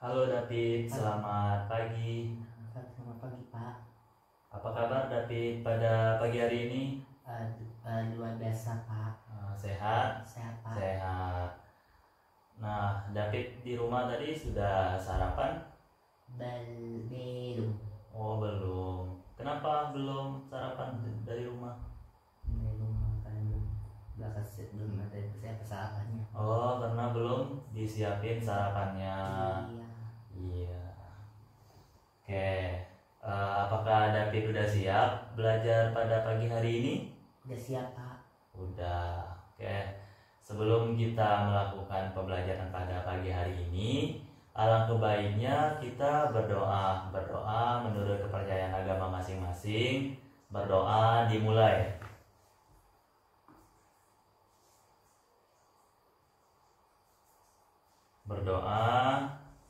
Halo David, selamat pagi. Selamat pagi Pak. Apa kabar David pada pagi hari ini? Luar biasa Pak. Sehat? Sehat Pak. Sehat. Nah, David di rumah tadi sudah sarapan? Belum. Oh, belum. Kenapa belum sarapan dari rumah? Belum makan. Belum ada sarapannya. Oh, karena belum disiapin sarapannya. Iya. Oke. Apakah David udah siap belajar pada pagi hari ini? Udah siap Pak. Udah. Oke. Sebelum kita melakukan pembelajaran pada pagi hari ini, alangkah baiknya kita berdoa. Berdoa menurut kepercayaan agama masing-masing. Berdoa dimulai. Berdoa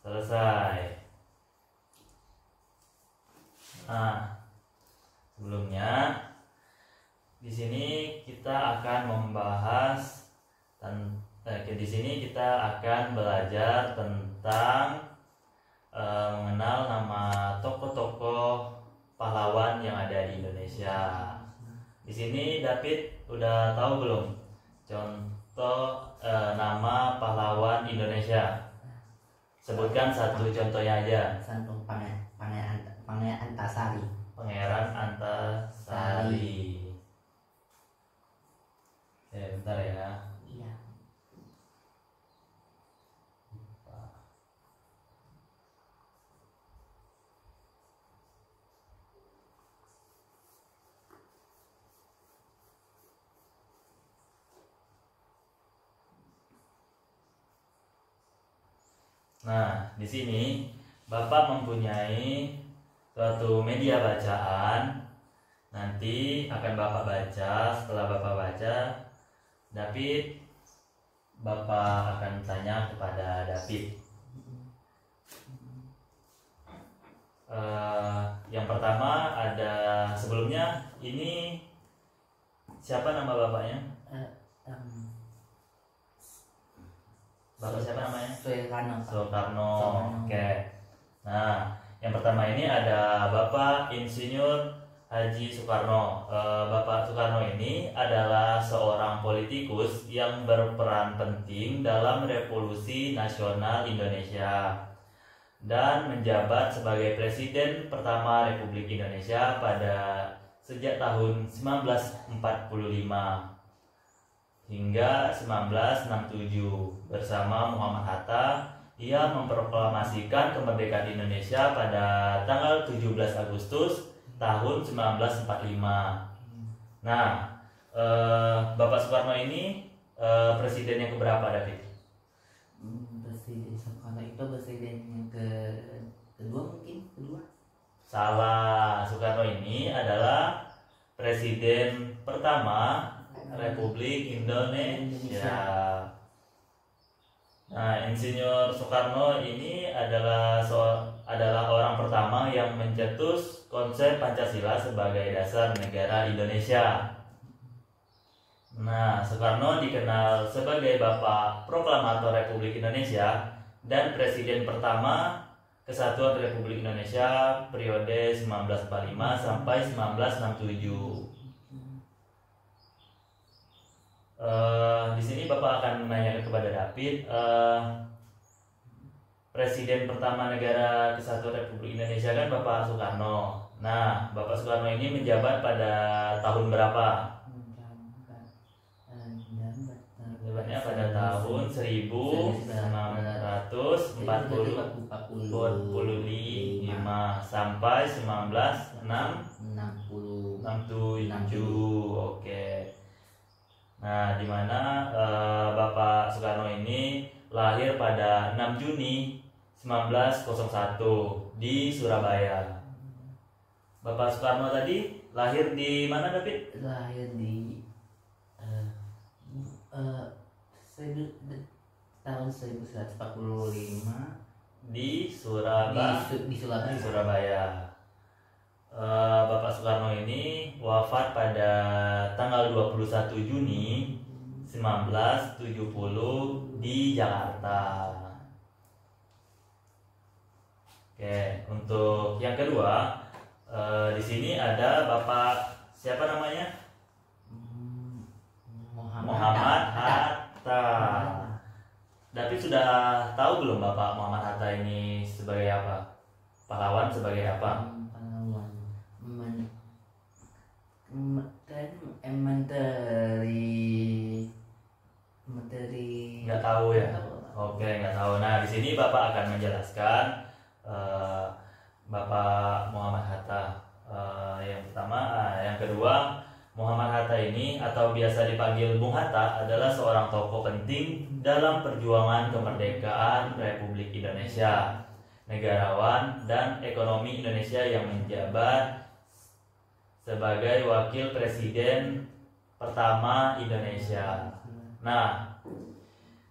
selesai. Nah, sebelumnya di sini kita akan membahas di sini kita akan belajar tentang mengenal nama tokoh-tokoh pahlawan yang ada di Indonesia. Di sini David udah tahu belum contoh nama pahlawan Indonesia? Sebutkan satu contohnya aja. Santung Pangeran Antasari. Pangeran Antasari. Bentar ya. Iya. Nah, di sini Bapak mempunyai suatu media bacaan. Nanti akan Bapak baca. Setelah Bapak baca, Bapak akan tanya kepada David. Yang pertama ada sebelumnya ini siapa nama bapaknya? Bapak siapa namanya? Soekarno. Oke. Nah, yang pertama ini ada Bapak Insinyur Haji Soekarno. Bapak Soekarno ini adalah seorang politikus yang berperan penting dalam Revolusi Nasional Indonesia dan menjabat sebagai Presiden pertama Republik Indonesia sejak tahun 1945 hingga 1967. Bersama Muhammad Hatta, ia memproklamasikan kemerdekaan Indonesia pada tanggal 17 Agustus tahun 1945. Nah, Bapak Soekarno ini presiden yang keberapa, David? Presiden Soekarno itu presiden yang kedua mungkin? Kedua? Salah, Soekarno ini adalah presiden pertama Republik Indonesia. Nah, Insinyur Soekarno ini adalah orang pertama yang mencetus konsep Pancasila sebagai dasar negara Indonesia. Nah, Soekarno dikenal sebagai Bapak Proklamator Republik Indonesia dan Presiden pertama Kesatuan Republik Indonesia periode 1945 sampai 1967. Di sini Bapak akan menanyakan kepada David, Presiden pertama negara Kesatuan Republik Indonesia kan Bapak Soekarno. Nah, Bapak Soekarno ini menjabat pada tahun berapa? Menjabatnya pada tahun 1945 sampai 1967. Oke. Nah, di mana Bapak Soekarno ini lahir pada 6 Juni 1901 di Surabaya. Bapak Soekarno tadi lahir di mana, David? Lahir di tahun 1945 di Surabaya. Di Surabaya. Di Surabaya. Bapak Soekarno ini wafat pada tanggal 21 Juni 1970 di Jakarta. Oke, untuk yang kedua, di sini ada Bapak siapa namanya? Muhammad Hatta. David sudah tahu belum Bapak Muhammad Hatta ini sebagai apa? Pahlawan sebagai apa? Pahlawan. Menteri. Nggak tahu ya? Oke, nggak tahu. Nah, di sini Bapak akan menjelaskan Bapak Muhammad Hatta. Yang pertama, yang kedua, Muhammad Hatta ini atau biasa dipanggil Bung Hatta adalah seorang tokoh penting dalam perjuangan kemerdekaan Republik Indonesia, negarawan dan ekonomi Indonesia yang menjabat sebagai wakil presiden pertama Indonesia. Nah,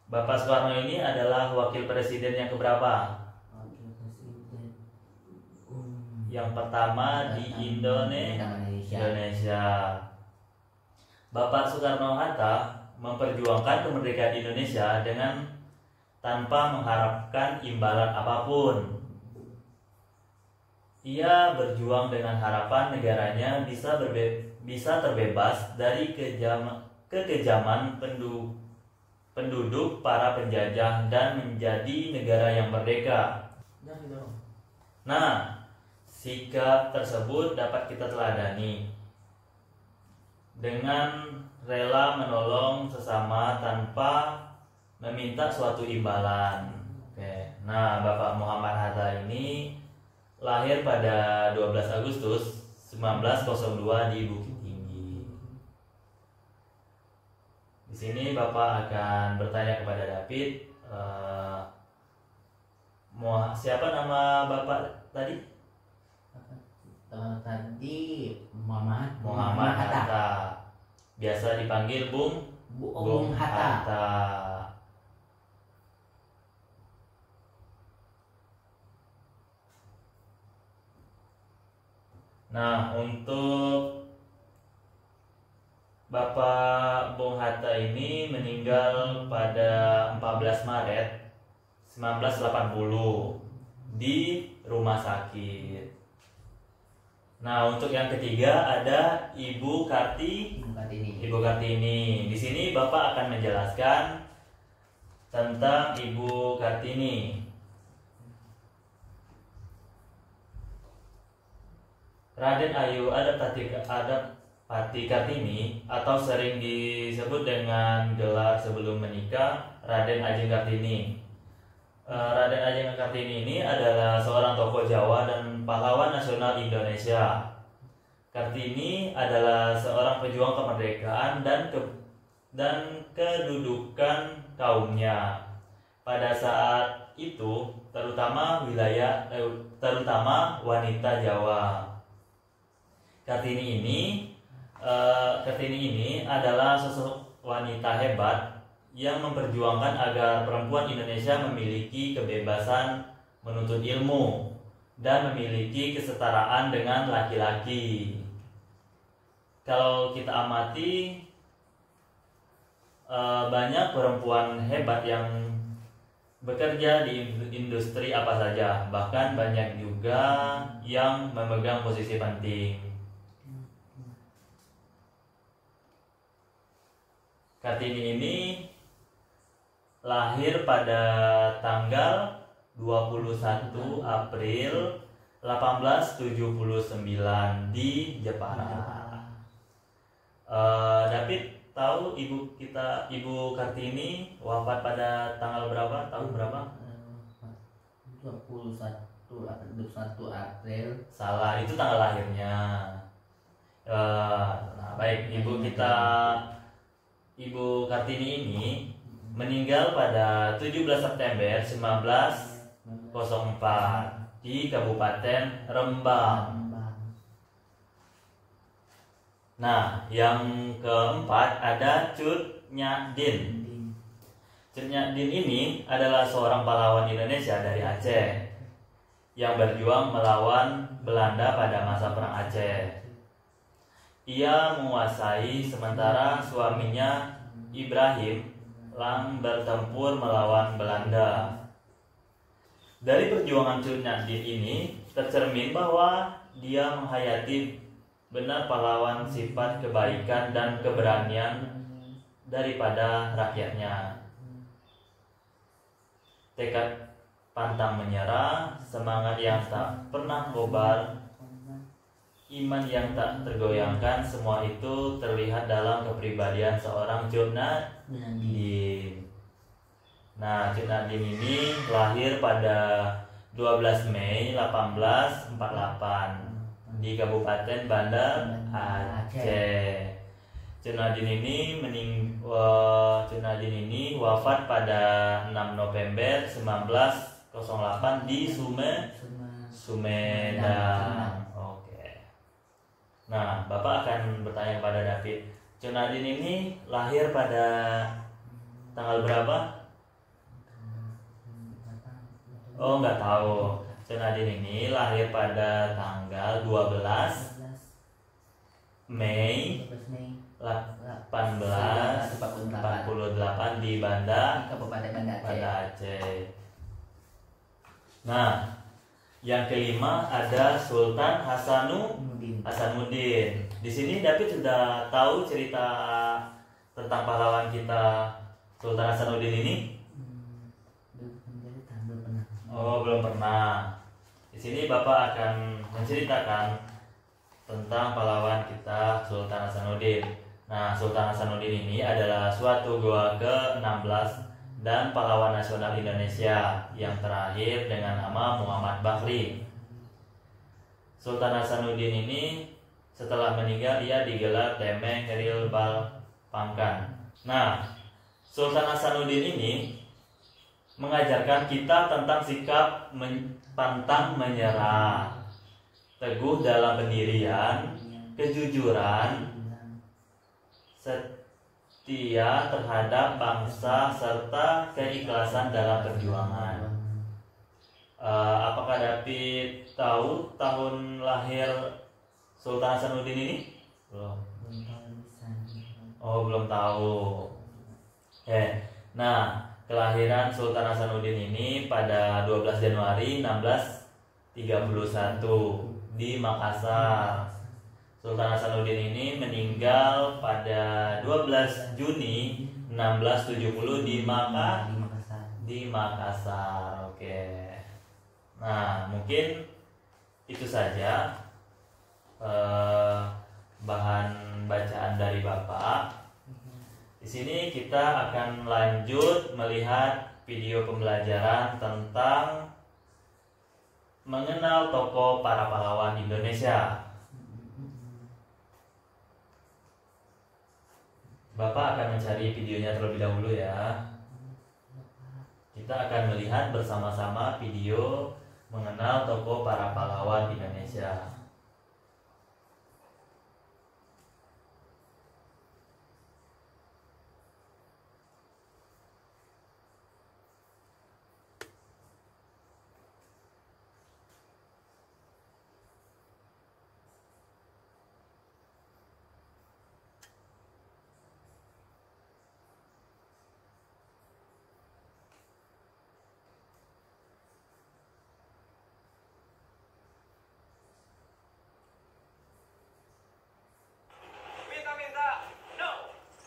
Bapak Soekarno ini adalah wakil presiden yang keberapa? Yang pertama di Indonesia. Bapak Soekarno Hatta memperjuangkan kemerdekaan Indonesia dengan tanpa mengharapkan imbalan apapun. Ia berjuang dengan harapan negaranya bisa terbebas dari kekejaman penduduk para penjajah dan menjadi negara yang merdeka. Nah, sikap tersebut dapat kita teladani dengan rela menolong sesama tanpa meminta suatu imbalan. Oke. Nah, Bapak Muhammad Hatta ini lahir pada 12 Agustus 1902 di Bukit Tinggi. Di sini Bapak akan bertanya kepada David, siapa nama Bapak tadi? Tadi Muhammad Hatta. Biasa dipanggil Bung Hatta. Nah, untuk Bapak Bung Hatta ini meninggal pada 14 Maret 1980 di rumah sakit. Nah, untuk yang ketiga ada Ibu Kartini. Di sini Bapak akan menjelaskan tentang Ibu Kartini. Raden Ayu Adapati Kartini atau sering disebut dengan gelar sebelum menikah Raden Ajeng Kartini. Raden Ajeng Kartini ini adalah seorang tokoh Jawa dan pahlawan nasional Indonesia. Kartini adalah seorang pejuang kemerdekaan dan kedudukan kaumnya pada saat itu, terutama wanita Jawa. Kartini ini adalah sosok wanita hebat yang memperjuangkan agar perempuan Indonesia memiliki kebebasan menuntut ilmu dan memiliki kesetaraan dengan laki-laki. Kalau kita amati, banyak perempuan hebat yang bekerja di industri apa saja, bahkan banyak juga yang memegang posisi penting. Kartini ini lahir pada tanggal 21 April 1879 di Jepara. David tahu Ibu Kartini wafat pada tanggal berapa? Tahun berapa? 21 April. Salah, itu tanggal lahirnya. Nah, baik, Ibu Kartini ini meninggal pada 17 September 1904 di Kabupaten Rembang. Nah, yang keempat ada Cut Nyak Din. Cut Nyak Din ini adalah seorang pahlawan Indonesia dari Aceh yang berjuang melawan Belanda pada masa Perang Aceh. Ia menguasai sementara suaminya Ibrahim bertempur melawan Belanda. Dari perjuangan Cut Nyak Dien ini tercermin bahwa dia menghayati benar pahlawan sifat kebaikan dan keberanian daripada rakyatnya. Tekad pantang menyerah, semangat yang tak pernah kobar, iman yang tak tergoyangkan, semua itu terlihat dalam kepribadian seorang Cut Nyak Dien. Nah, Cut Nyak Dien ini lahir pada 12 Mei 1848 di Kabupaten Banda Aceh. Cut Nyak Dien ini wafat pada 6 November 1908 di Sumedang. Oke. Nah, Bapak akan bertanya kepada David, Cut Nyak Dien ini lahir pada tanggal berapa? Oh, nggak tahu. Cut Nyak Dien ini lahir pada tanggal 12 Mei 1848 di Kabupaten Banda Aceh. Nah, yang kelima ada Sultan Hasanuddin. Di sini David sudah tahu cerita tentang pahlawan kita Sultan Hasanuddin ini? Oh, belum pernah. Di sini Bapak akan menceritakan tentang pahlawan kita Sultan Hasanuddin. Nah, Sultan Hasanuddin ini adalah suatu gua ke-16 dan pahlawan nasional Indonesia yang terakhir dengan nama Muhammad Bakri. Sultan Hasanuddin ini setelah meninggal ia digelar Temeng Heril Bal Pangkan. Nah, Sultan Hasanuddin ini mengajarkan kita tentang sikap pantang menyerah, teguh dalam pendirian, kejujuran, setia terhadap bangsa, serta keikhlasan dalam perjuangan. Apakah David tahu tahun lahir Sultan Hasanuddin ini? Belum. Oh, belum tahu. Nah, kelahiran Sultan Hasanuddin ini pada 12 Januari 1631 di Makassar. Sultan Hasanuddin ini meninggal pada 12 Juni 1670 di Makassar. Oke. Nah, mungkin itu saja bahan bacaan dari Bapak. Di sini kita akan lanjut melihat video pembelajaran tentang mengenal tokoh para pahlawan Indonesia. Bapak akan mencari videonya terlebih dahulu ya. Kita akan melihat bersama-sama video mengenal tokoh para pahlawan Indonesia.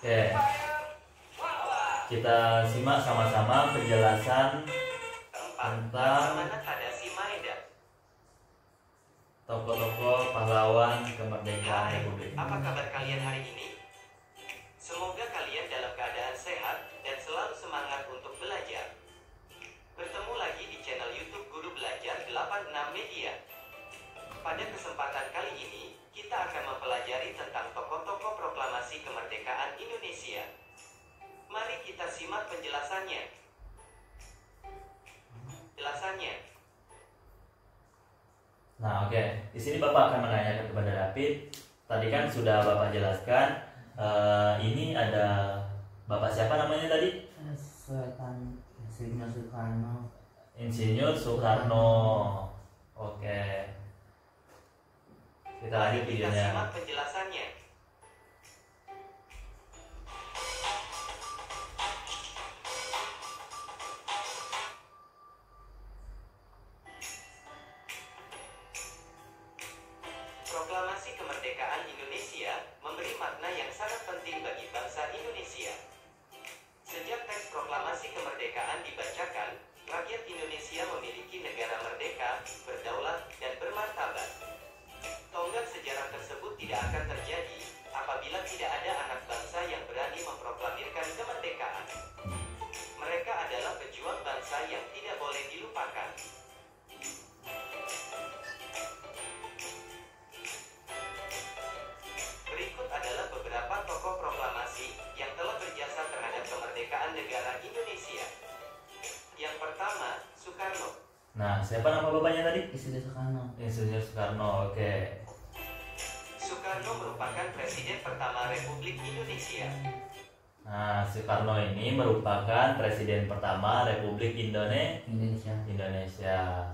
Oke, kita simak sama-sama penjelasan tentang tokoh-tokoh pahlawan kemerdekaan Republik. Apa kabar kalian hari ini? Semoga kalian dalam keadaan sehat dan selalu semangat untuk belajar. Bertemu lagi di channel YouTube Guru Belajar 86 Media. Pada kesempatan kali ini, kita akan mempelajari tentang tokoh-tokoh proklamasi kemerdekaan Indonesia. Mari kita simak penjelasannya. Nah, oke. Di sini Bapak akan menanyakan kepada David. Tadi kan sudah Bapak jelaskan. Ini ada Bapak siapa namanya tadi? Insinyur Soekarno. Oke. Kita lanjut videonya. Kita simak penjelasannya. makna yang sangat penting bagi bangsa Indonesia. Sejak teks proklamasi kemerdekaan dibacakan, rakyat Indonesia memiliki negara merdeka, berdaulat, dan bermartabat. Tonggak sejarah tersebut tidak akan terjadi apabila tidak ada anak bangsa yang berani memproklamirkan kemerdekaan. Mereka adalah pejuang bangsa yang tidak boleh dilupakan. Berikut adalah beberapa tokoh proklamasi yang telah berjasa terhadap kemerdekaan negara Indonesia. Yang pertama, Soekarno. Nah, siapa nama bapaknya tadi? Insinyur Soekarno. Insinyur Soekarno. Oke. Soekarno merupakan presiden pertama Republik Indonesia. Nah, Soekarno ini merupakan presiden pertama Republik Indonesia. Indonesia.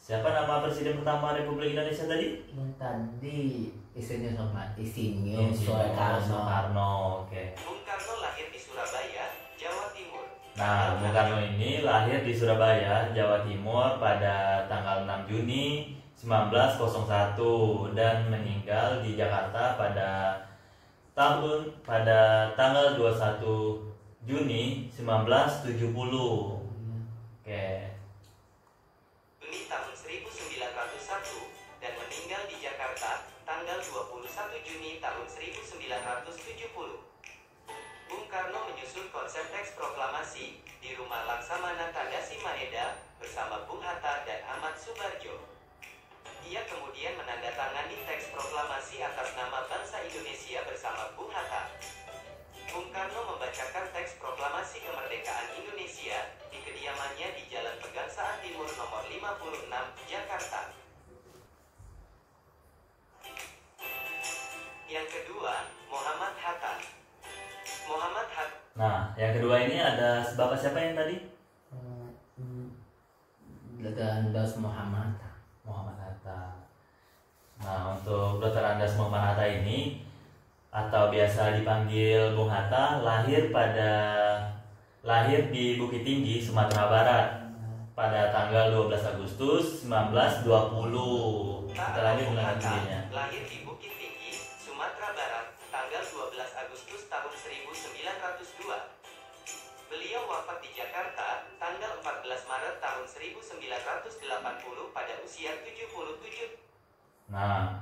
Siapa nama presiden pertama Republik Indonesia tadi? Yang tadi Insinyur Insinyur Soekarno. Oke. Bung Karno lahir di Surabaya, Jawa Timur. Nah, Bung Karno ini lahir di Surabaya, Jawa Timur pada tanggal 6 Juni 1901 dan meninggal di Jakarta pada tanggal 21 Juni 1970. Oke. Beni tahun 1901 dan meninggal di Jakarta tanggal 21 Juni tahun 1970. Bung Karno menyusun konsep teks proklamasi di Rumah Laksamana Tandasi Maeda bersama Bung Hatta dan Ahmad Subarjo. Ia kemudian menandatangani teks proklamasi atas nama bangsa Indonesia bersama Bung Hatta. Bung Karno membacakan teks proklamasi kemerdekaan Indonesia di kediamannya di Jalan Pegangsaan Timur nomor 56, Jakarta. Yang kedua, Muhammad Hatta. Muhammad Hatta. Nah, yang kedua ini ada bapak siapa yang tadi? Andas Muhammad. Muhammad Hatta. Nah, untuk Dr. Andas Muhammad Hatta ini atau biasa dipanggil Bung Hatta lahir di Bukit Tinggi, Sumatera Barat pada tanggal 12 Agustus 1920. Kita lanjut Bung dengan Hatta dirinya. lahir di Bukit Tinggi, Sumatera Barat, tanggal 12 Agustus tahun 1902. Beliau wafat di Jakarta tanggal 14 Maret tahun 1980 pada usia 77. Nah,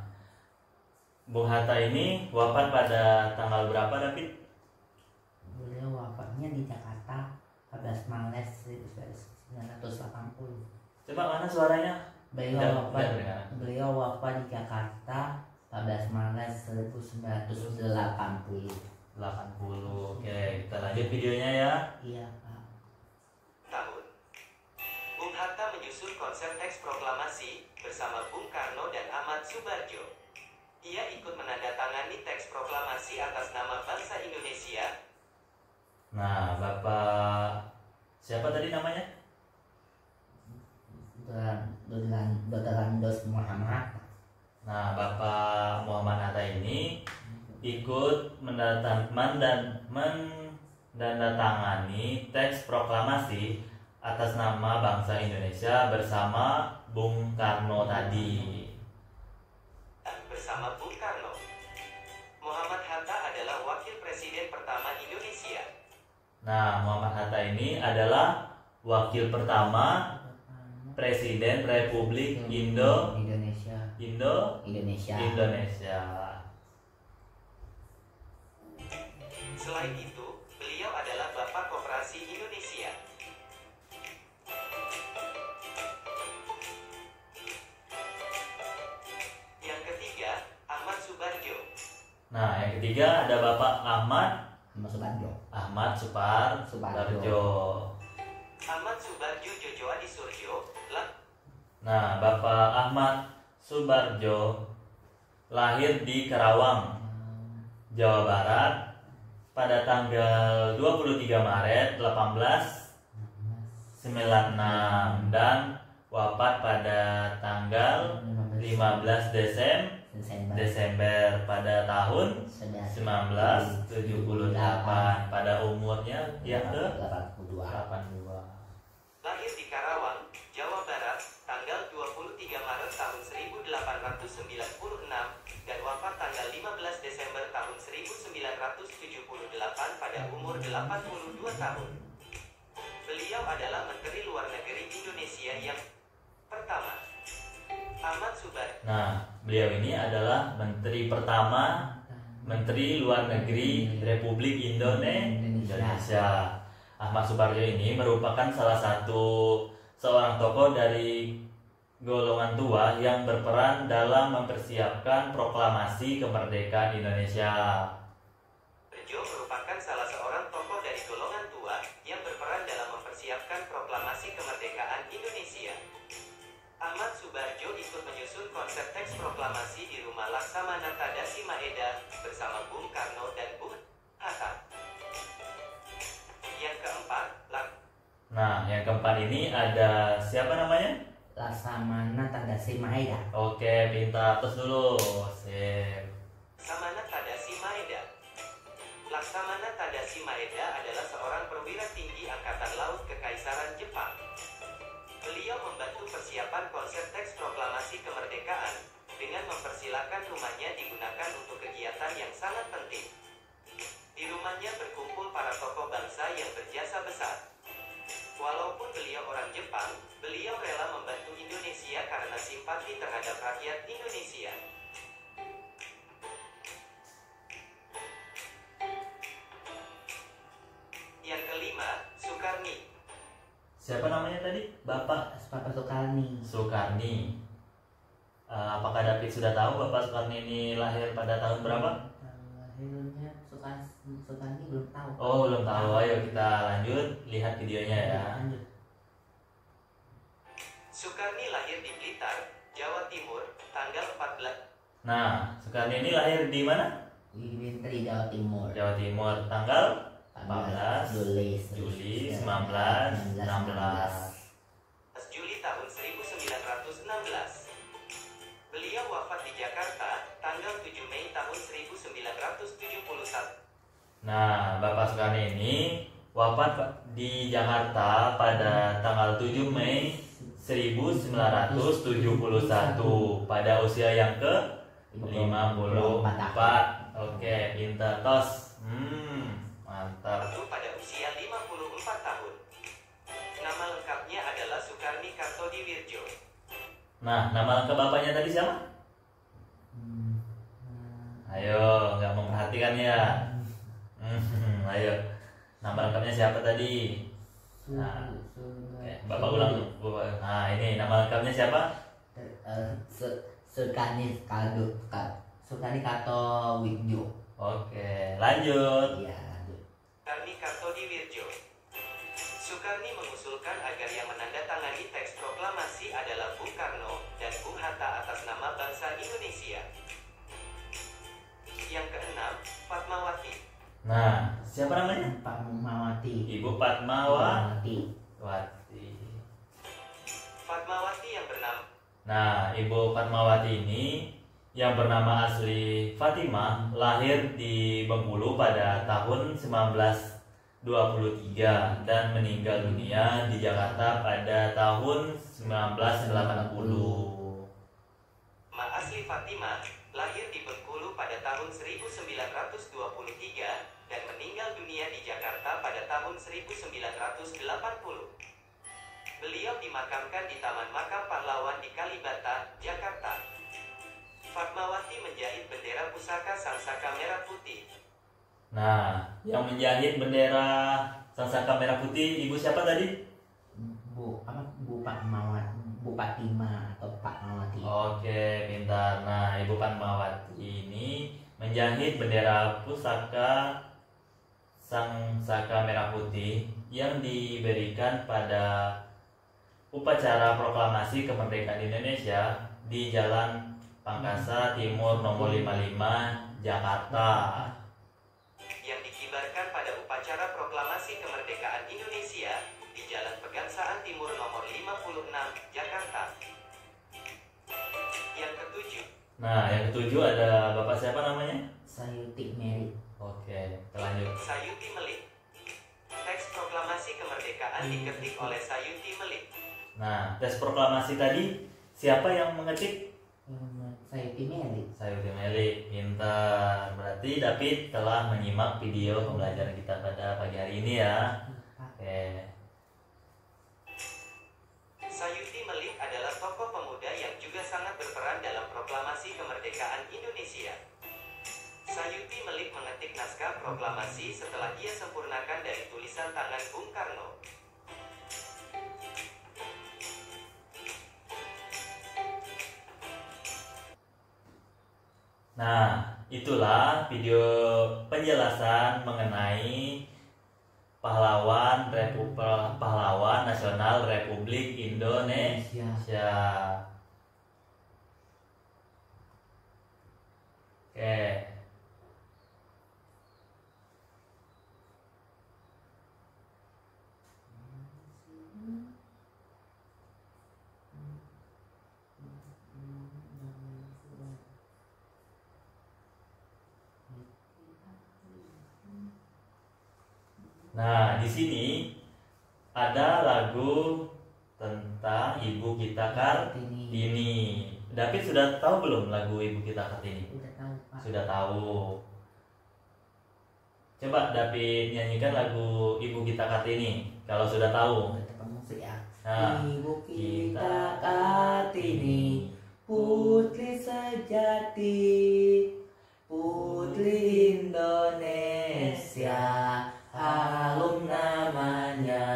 Bung Hatta ini wafat pada tanggal berapa, David? Beliau wafatnya di Jakarta 14 Maret 1980. Coba mana suaranya? Beliau wafat di Jakarta 14 Maret 1980. 80. Oke, kita lanjut videonya ya. Iya, Pak. Tahun. Bung Hatta menyusun konsep teks proklamasi bersama Bung Karno dan Ahmad Subarjo. Ia ikut menandatangani teks proklamasi atas nama bangsa Indonesia. Nah, Bapak siapa tadi namanya? Dr. Andas Muhammad. Nah, Bapak Muhammad Hatta ini ikut menandatangani teks proklamasi atas nama bangsa Indonesia bersama Bung Karno tadi. Bersama Bung Karno. Muhammad Hatta adalah wakil presiden pertama Indonesia. Nah, Muhammad Hatta ini adalah wakil pertama Presiden Republik Indonesia. Selain itu, beliau adalah Bapak Koperasi Indonesia. Yang ketiga, Ahmad Subarjo. Nah, yang ketiga ada Bapak Ahmad Subarjo. Subarjo. Ahmad Subarjo Jojo Adi Surjo. Nah, Bapak Ahmad Subarjo lahir di Karawang, Jawa Barat pada tanggal 23 Maret 1896 dan wafat pada tanggal 15 Desember pada tahun 1978 pada umurnya yang ke 82. Lahir di Karawang, Jawa Barat, tanggal 23 Maret tahun 1896 dan wafat tanggal 15 82 tahun. Beliau adalah Menteri Luar Negeri Indonesia yang pertama. Ahmad Subar. Nah, beliau ini adalah menteri pertama Menteri Luar Negeri Republik Indonesia. Ahmad Subarjo ini merupakan salah satu seorang tokoh dari golongan tua yang berperan dalam mempersiapkan proklamasi kemerdekaan Indonesia. Subarjo merupakan salah seorang tokoh dari golongan tua yang berperan dalam mempersiapkan proklamasi kemerdekaan Indonesia. Ahmad Subarjo ikut menyusun konsep teks proklamasi di rumah Laksamana Tadasi Maeda bersama Bung Karno dan Bung Hatta. Yang keempat, Nah, yang keempat ini ada siapa namanya? Laksamana Tadasi Maeda. Oke, pintar. Terus dulu. Sip. Laksamana Tadasi Maeda. Laksamana Tadasi Maeda adalah seorang perwira tinggi Angkatan Laut Kekaisaran Jepang. Beliau membantu persiapan konsep teks proklamasi kemerdekaan dengan mempersilahkan rumahnya digunakan untuk kegiatan yang sangat penting. Di rumahnya berkumpul para tokoh bangsa yang berjasa besar. Walaupun beliau orang Jepang, beliau rela membantu Indonesia karena simpati terhadap rakyat Indonesia. Yang kelima, Soekarni. Siapa namanya tadi? Bapak Bapak Soekarni. Soekarni. Apakah David sudah tahu Bapak Soekarni ini lahir pada tahun berapa? Lahirnya Soekarni belum tahu. Oh, belum tahu. Ayo kita lanjut lihat videonya ya. Lanjut. Soekarni lahir di Blitar, Jawa Timur, tanggal 14. Nah, Soekarni ini lahir di mana? Di Bintri, Jawa Timur. Jawa Timur, tanggal 14 Juli 1916. Juli tahun 1916. Beliau wafat di Jakarta, tanggal 7 Mei tahun 1971. Nah, Bapak Soekarni ini wafat di Jakarta pada tanggal 7 Mei 1971 pada usia yang ke-54. Oke, pintar tos. Mantap. Pada usia 54 tahun. Nama lengkapnya adalah Soekarni Kartodiwirjo. Nah, nama lengkap bapaknya tadi siapa? Ayo, nggak memperhatikan ya. Ayo, nama lengkapnya siapa tadi? Nah, Bapak ulang. Nah, ini nama lengkapnya siapa? Soekarni Kartowidjo. Oke, lanjut. Iya, lanjut. Soekarni Kartodiwirjo. Soekarni mengusulkan agar yang menandatangani teks proklamasi adalah Bung Karno dan Bung Hatta atas nama bangsa Indonesia. Yang keenam, Fatmawati. Nah, siapa namanya? Fatmawati. Ibu Fatmawati. Fatmawati yang bernama. Nah, Ibu Fatmawati ini yang bernama asli Fatimah lahir di Bengkulu pada tahun 1923 dan meninggal dunia di Jakarta pada tahun 1980. Ma asli Fatimah lahir di Bengkulu pada tahun 1923 dan meninggal dunia di Jakarta pada tahun 1980. Beliau dimakamkan di Taman Makam Pahlawan di Kalibata, Jakarta. Fatmawati menjahit bendera pusaka Sangsaka Merah Putih. Nah, yang menjahit bendera Sangsaka Merah Putih ibu siapa tadi? Bu Fatimah atau Pak Mawati. Oke, pintar. Nah, Ibu Fatmawati ini menjahit bendera pusaka Sangsaka Merah Putih yang diberikan pada upacara proklamasi kemerdekaan Indonesia di Jalan Pangkasa Timur nomor 55 Jakarta. Yang dikibarkan pada upacara proklamasi kemerdekaan Indonesia di Jalan Pegangsaan Timur nomor 56 Jakarta. Yang ketujuh. Nah, yang ketujuh ada Bapak siapa namanya? Sayuti Mary. Oke, kita lanjut. Sayuti Melik. Teks proklamasi kemerdekaan diketik oleh Sayuti Melik. Nah, tes proklamasi tadi siapa yang mengetik? Sayuti Meli. Sayuti Meli, pintar. Berarti David telah menyimak video pembelajaran kita pada pagi hari ini ya. Oke. Sayuti Melik adalah tokoh pemuda yang juga sangat berperan dalam proklamasi kemerdekaan Indonesia. Sayuti Melik mengetik naskah proklamasi setelah ia sempurnakan dari tulisan tangan Bung Karno. Nah, itulah video penjelasan mengenai pahlawan pahlawan nasional Republik Indonesia. Oke. Nah, di sini ada lagu tentang Ibu Kita Kartini. David sudah tahu belum lagu Ibu Kita Kartini? Sudah tahu, Pak. Sudah tahu. Coba David nyanyikan lagu Ibu Kita Kartini kalau sudah tahu. Kita musik ya. Nah, Ibu kita Kartini, putri sejati, putri Indonesia, harum namanya.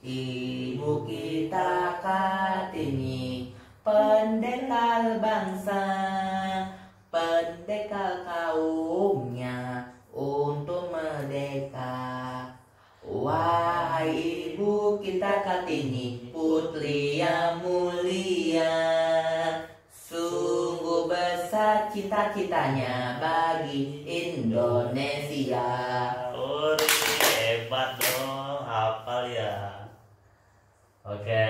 Ibu kita Kartini, pendekar bangsa, pendekar kaumnya untuk merdeka. Wahai Ibu kita Kartini, putri yang mulia, sungguh besar cita-citanya bagi Indonesia. Oh, hebat dong, hafal ya. Oke,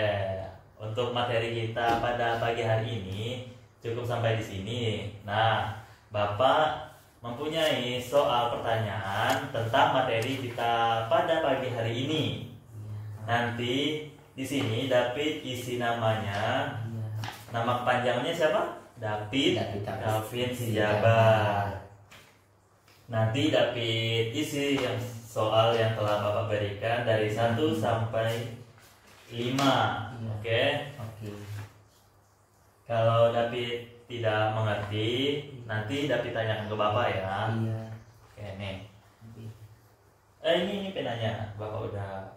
untuk materi kita pada pagi hari ini cukup sampai di sini. Nah, Bapak mempunyai soal pertanyaan tentang materi kita pada pagi hari ini. Nanti di sini David isi namanya. Nama panjangnya siapa? David Calvin Sijabat. Nanti David isi yang soal yang telah Bapak berikan dari 1 sampai 5. Oke. Kalau David tidak mengerti, nanti David tanyakan ke Bapak ya. Iya. Oke, nih. Ini penanya. Bapak udah.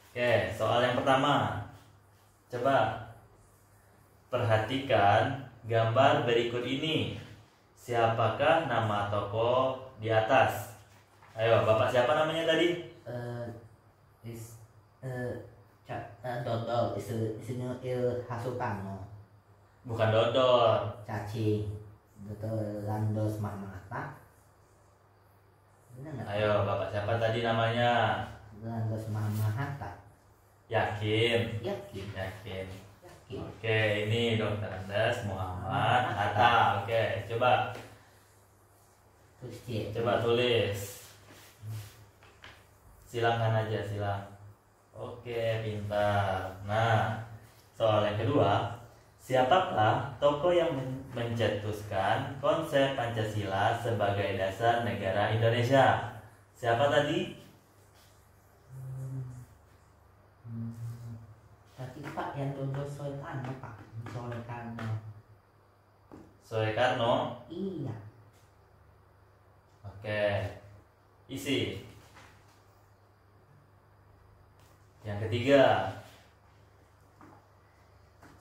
Oke, soal yang pertama. Coba perhatikan gambar berikut ini. Siapakah nama tokoh di atas? Ayo, Bapak siapa namanya tadi? Dodol isinya Hasukarno, Bukan Dodol. cacing, Dodol Landos Mamata. Benar nggak? Ayo, Bapak siapa tadi namanya? Landos Mamata. Yakin? Yakin. Yakin. Yakin. Oke, ini Dr. Andes Muhammad Hatta. Oke, coba tulis. Silakan aja, silang. Oke, pintar. Nah, soal yang kedua, siapakah tokoh yang mencetuskan konsep Pancasila sebagai dasar negara Indonesia? Siapa tadi? Tadi Pak yang Dodol Soekarno, Pak. Soekarno. Soekarno. Iya. Oke, isi. Yang ketiga,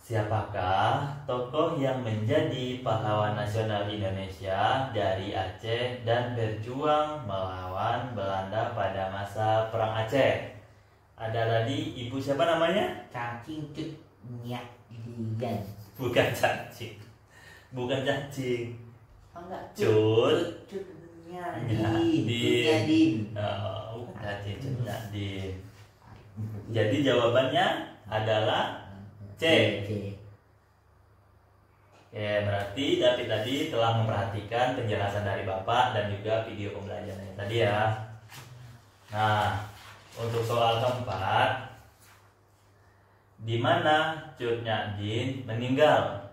siapakah tokoh yang menjadi pahlawan nasional Indonesia dari Aceh dan berjuang melawan Belanda pada masa Perang Aceh? Ada tadi ibu siapa namanya? Cacing Cut Nyak Dian. Bukan cacing. Bukan cacing. Oh enggak. Cut. Cut Nyadin. Nyadin. Oh, bukan cacing, Cut Nyadin. Jadi jawabannya adalah C. Ya, berarti David tadi telah memperhatikan penjelasan dari Bapak dan juga video pembelajarannya tadi ya. Nah, untuk soal keempat, di mana Cut Nyak meninggal?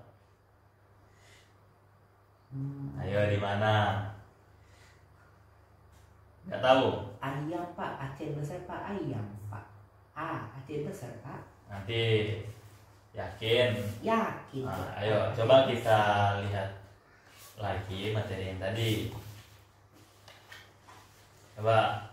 Ayo, di mana? Nggak tahu. Ayam Pak, Aceh besar Pak, ayam Pak. Aceh besar Pak. Nanti yakin? Yakin. Nah, ayo coba kita lihat lagi materi yang tadi. Coba.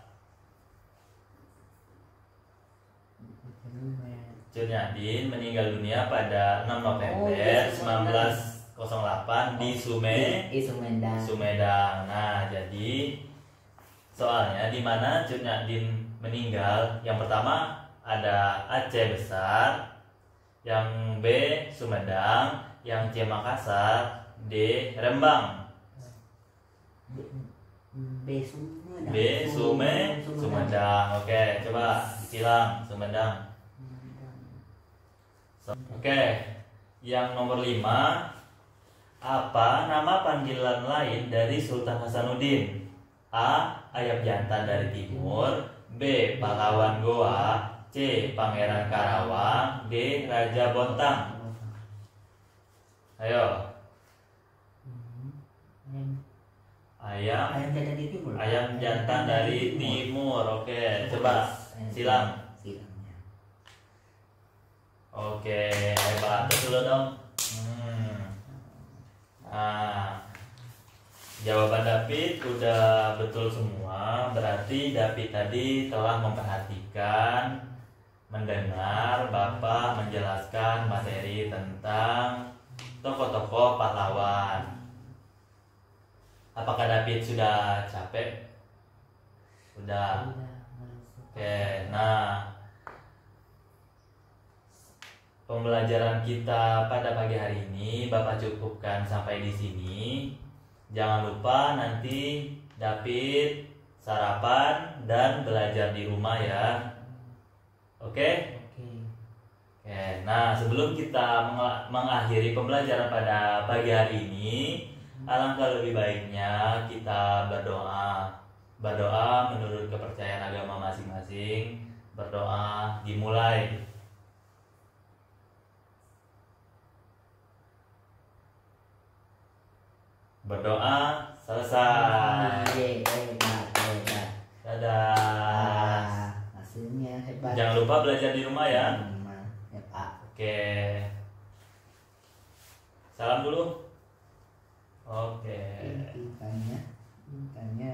Cut Nyak meninggal dunia pada 6 November 1908 di Sumedang. Sumedang. Nah, jadi soalnya di mana Cut Nyak meninggal? Yang pertama ada Aceh besar, yang B Sumedang, yang C Makassar, D Rembang. Sumedang. Oke, coba disilang Sumedang. Oke, yang nomor 5, apa nama panggilan lain dari Sultan Hasanuddin? A. Ayam jantan dari timur, B. Pahlawan Goa, C. Pangeran Karawang, D. Raja Bontang. Ayo. Ayam jantan dari timur. Oke, coba silang. Oke, hebat. Terus dulu dong. Nah, jawaban David udah betul semua. Berarti David tadi telah memperhatikan, mendengar Bapak menjelaskan materi tentang tokoh-tokoh pahlawan. Apakah David sudah capek? Sudah. Oke, nah pembelajaran kita pada pagi hari ini Bapak cukupkan sampai di sini. Jangan lupa nanti David sarapan dan belajar di rumah ya. Oke? Oke. Nah, sebelum kita mengakhiri pembelajaran pada pagi hari ini, alangkah lebih baiknya kita berdoa. Berdoa menurut kepercayaan agama masing-masing. Berdoa dimulai. Berdoa selesai. Dadah. Hasilnya hebat. Jangan lupa belajar di rumah ya. Oke. Salam dulu. Oke. Intinya